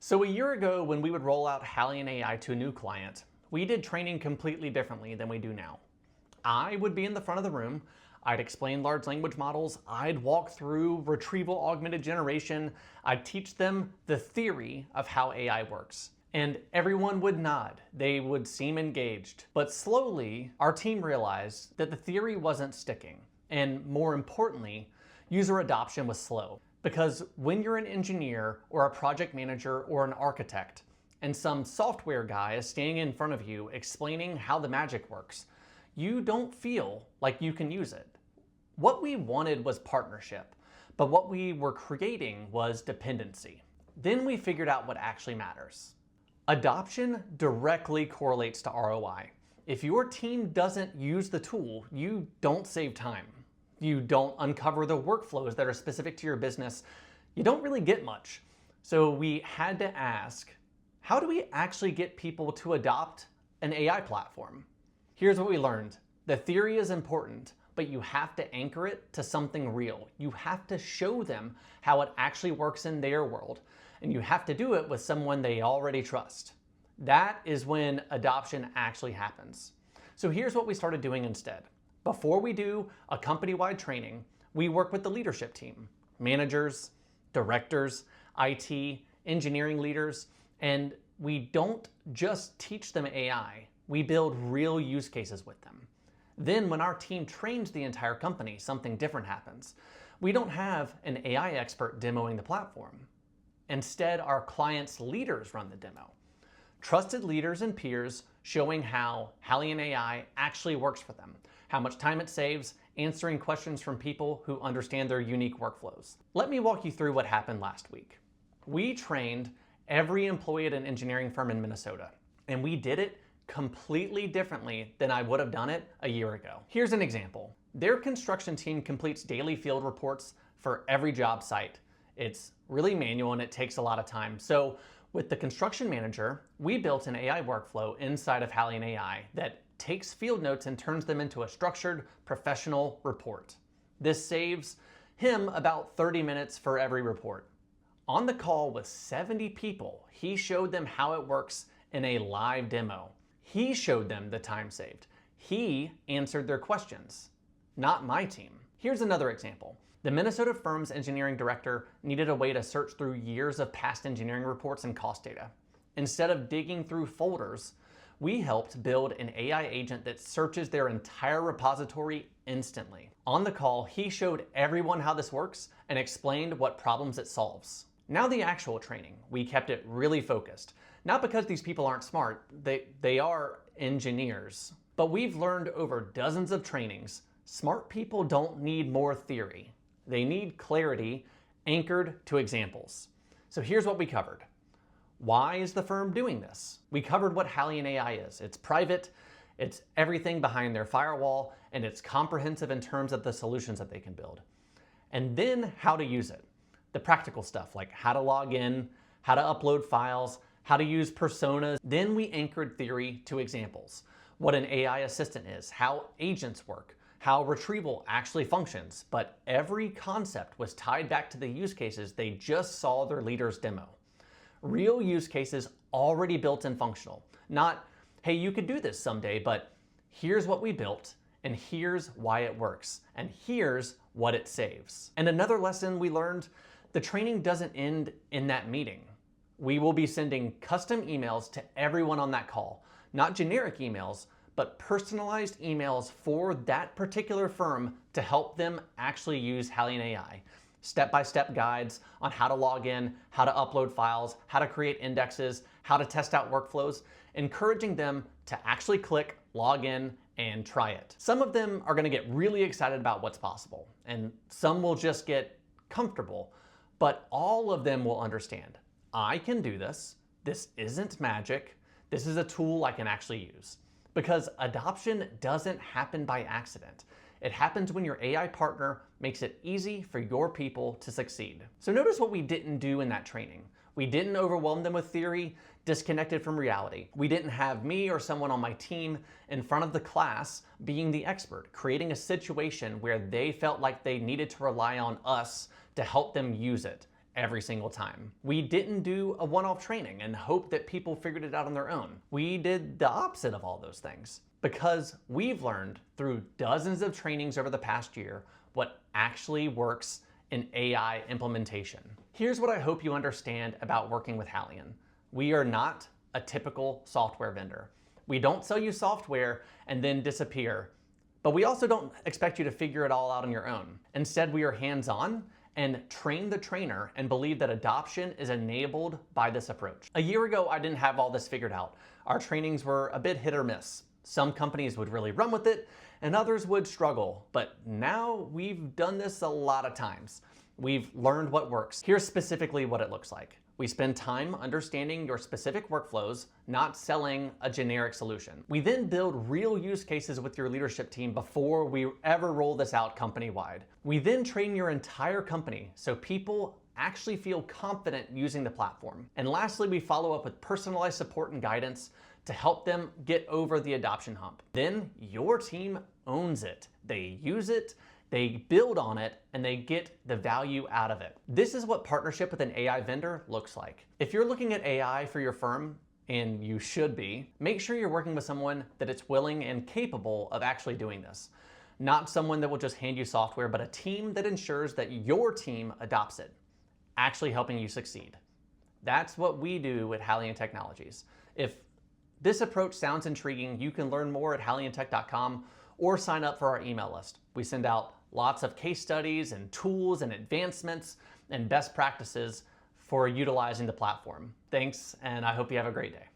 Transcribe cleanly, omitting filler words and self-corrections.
So a year ago, when we would roll out HallianAI to a new client, we did training completely differently than we do now. I would be in the front of the room, I'd explain large language models, I'd walk through retrieval augmented generation, I'd teach them the theory of how AI works. And everyone would nod, they would seem engaged. But slowly, our team realized that the theory wasn't sticking. And more importantly, user adoption was slow. Because when you're an engineer or a project manager or an architect, and some software guy is standing in front of you explaining how the magic works, you don't feel like you can use it. What we wanted was partnership, but what we were creating was dependency. Then we figured out what actually matters. Adoption directly correlates to ROI. If your team doesn't use the tool, you don't save time. You don't uncover the workflows that are specific to your business. You don't really get much. So we had to ask, how do we actually get people to adopt an AI platform? Here's what we learned. The theory is important, but you have to anchor it to something real. You have to show them how it actually works in their world, and you have to do it with someone they already trust. That is when adoption actually happens. So here's what we started doing instead. Before we do a company-wide training, we work with the leadership team, managers, directors, IT, engineering leaders, and we don't just teach them AI, we build real use cases with them. Then when our team trains the entire company, something different happens. We don't have an AI expert demoing the platform. Instead, our clients' leaders run the demo. Trusted leaders and peers showing how HallianAI actually works for them, how much time it saves, answering questions from people who understand their unique workflows. Let me walk you through what happened last week. We trained every employee at an engineering firm in Minnesota, and we did it completely differently than I would have done it a year ago. Here's an example. Their construction team completes daily field reports for every job site. It's really manual and it takes a lot of time. So with the construction manager, we built an AI workflow inside of HallianAI that takes field notes and turns them into a structured, professional report. This saves him about 30 minutes for every report. On the call with 70 people, he showed them how it works in a live demo. He showed them the time saved. He answered their questions, not my team. Here's another example. The Minnesota firm's engineering director needed a way to search through years of past engineering reports and cost data. Instead of digging through folders, we helped build an AI agent that searches their entire repository instantly. On the call, he showed everyone how this works and explained what problems it solves. Now the actual training, we kept it really focused. Not because these people aren't smart, they are engineers. But we've learned over dozens of trainings, smart people don't need more theory. They need clarity anchored to examples. So here's what we covered. Why is the firm doing this? We covered what HallianAI is. It's private, it's everything behind their firewall, and it's comprehensive in terms of the solutions that they can build. And then how to use it. The practical stuff like how to log in, how to upload files, how to use personas. Then we anchored theory to examples. What an AI assistant is, how agents work, how retrieval actually functions. But every concept was tied back to the use cases they just saw their leaders demo. Real use cases already built and functional. Not, hey, you could do this someday, but here's what we built, and here's why it works, and here's what it saves. And another lesson we learned, the training doesn't end in that meeting. We will be sending custom emails to everyone on that call, not generic emails, but personalized emails for that particular firm to help them actually use HallianAI. Step-by-step guides on how to log in, how to upload files, how to create indexes, how to test out workflows, encouraging them to actually click, log in, and try it. Some of them are gonna get really excited about what's possible, and some will just get comfortable, but all of them will understand. I can do this. This isn't magic. This is a tool I can actually use. Because adoption doesn't happen by accident. It happens when your AI partner makes it easy for your people to succeed. So notice what we didn't do in that training. We didn't overwhelm them with theory, disconnected from reality. We didn't have me or someone on my team in front of the class being the expert, creating a situation where they felt like they needed to rely on us to help them use it. every single time. We didn't do a one-off training and hope that people figured it out on their own. We did the opposite of all those things because we've learned through dozens of trainings over the past year what actually works in AI implementation. Here's what I hope you understand about working with Hallian. We are not a typical software vendor. We don't sell you software and then disappear, but we also don't expect you to figure it all out on your own. Instead, we are hands-on and train the trainer and believe that adoption is enabled by this approach. A year ago, I didn't have all this figured out. Our trainings were a bit hit or miss. Some companies would really run with it and others would struggle, but now we've done this a lot of times. We've learned what works. Here's specifically what it looks like. We spend time understanding your specific workflows, not selling a generic solution. We then build real use cases with your leadership team before we ever roll this out company-wide. We then train your entire company so people actually feel confident using the platform. And lastly, we follow up with personalized support and guidance to help them get over the adoption hump. Then your team owns it. They use it, they build on it, and they get the value out of it. This is what partnership with an AI vendor looks like. If you're looking at AI for your firm, and you should be, make sure you're working with someone that is willing and capable of actually doing this. Not someone that will just hand you software, but a team that ensures that your team adopts it, actually helping you succeed. That's what we do at Hallian Technologies. If this approach sounds intriguing, you can learn more at HallianTech.com or sign up for our email list. We send out lots of case studies and tools and advancements and best practices for utilizing the platform. Thanks, and I hope you have a great day.